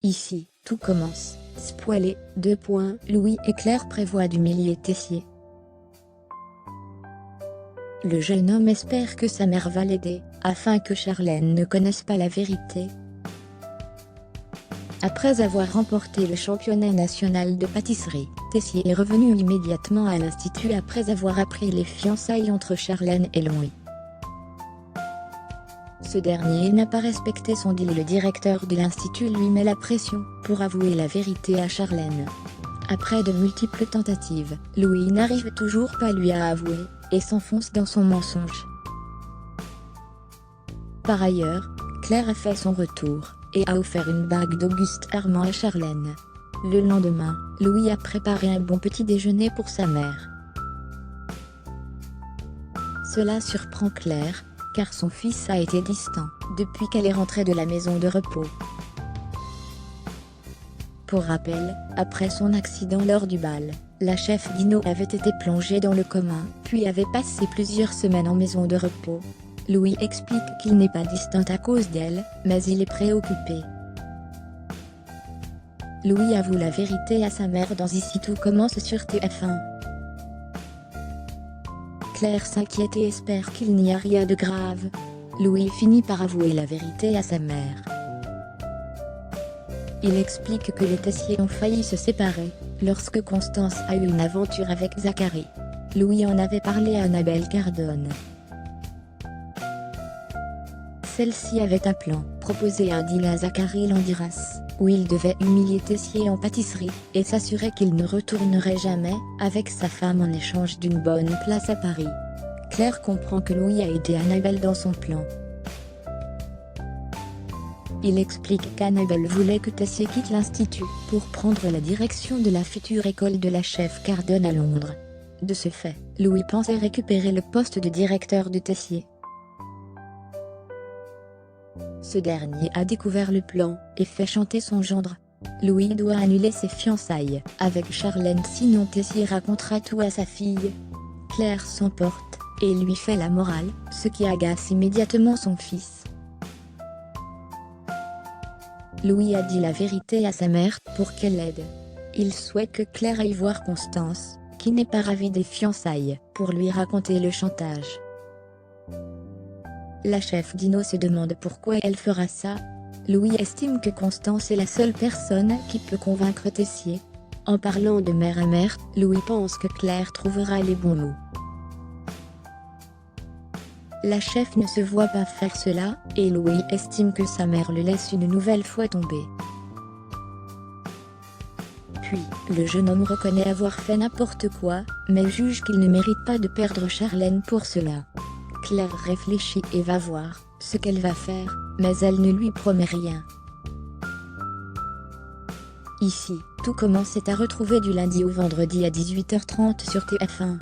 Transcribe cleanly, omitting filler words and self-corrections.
Ici, tout commence. Spoilé, Louis et Claire prévoient d'humilier Tessier. Le jeune homme espère que sa mère va l'aider, afin que Charlène ne connaisse pas la vérité. Après avoir remporté le championnat national de pâtisserie, Tessier est revenu immédiatement à l'institut après avoir appris les fiançailles entre Charlène et Louis. Ce dernier n'a pas respecté son deal et le directeur de l'institut lui met la pression pour avouer la vérité à Charlène. Après de multiples tentatives, Louis n'arrive toujours pas à lui avouer, et s'enfonce dans son mensonge. Par ailleurs, Claire a fait son retour, et a offert une bague d'Auguste Armand à Charlène. Le lendemain, Louis a préparé un bon petit déjeuner pour sa mère. Cela surprend Claire, car son fils a été distant depuis qu'elle est rentrée de la maison de repos. Pour rappel, après son accident lors du bal, la chef Dino avait été plongée dans le coma, puis avait passé plusieurs semaines en maison de repos. Louis explique qu'il n'est pas distant à cause d'elle, mais il est préoccupé. Louis avoue la vérité à sa mère dans Ici tout commence sur TF1. Claire s'inquiète et espère qu'il n'y a rien de grave. Louis finit par avouer la vérité à sa mère. Il explique que les Tessier ont failli se séparer, lorsque Constance a eu une aventure avec Zachary. Louis en avait parlé à Annabelle Cardone. Celle-ci avait un plan, proposé un deal à Zachary Landiras, où il devait humilier Tessier en pâtisserie, et s'assurer qu'il ne retournerait jamais avec sa femme en échange d'une bonne place à Paris. Claire comprend que Louis a aidé Annabelle dans son plan. Il explique qu'Annabelle voulait que Tessier quitte l'institut pour prendre la direction de la future école de la chef Cardone à Londres. De ce fait, Louis pensait récupérer le poste de directeur de Tessier. Ce dernier a découvert le plan et fait chanter son gendre. Louis doit annuler ses fiançailles avec Charlène, sinon Tessier racontera tout à sa fille. Claire s'emporte et lui fait la morale, ce qui agace immédiatement son fils. Louis a dit la vérité à sa mère pour qu'elle l'aide. Il souhaite que Claire aille voir Constance, qui n'est pas ravie des fiançailles, pour lui raconter le chantage. La chef Dino se demande pourquoi elle fera ça. Louis estime que Constance est la seule personne qui peut convaincre Tessier. En parlant de mère à mère, Louis pense que Claire trouvera les bons mots. La chef ne se voit pas faire cela, et Louis estime que sa mère le laisse une nouvelle fois tomber. Puis, le jeune homme reconnaît avoir fait n'importe quoi, mais juge qu'il ne mérite pas de perdre Charlène pour cela. Claire réfléchit et va voir ce qu'elle va faire, mais elle ne lui promet rien. Ici, tout commence est à retrouver du lundi au vendredi à 18h30 sur TF1.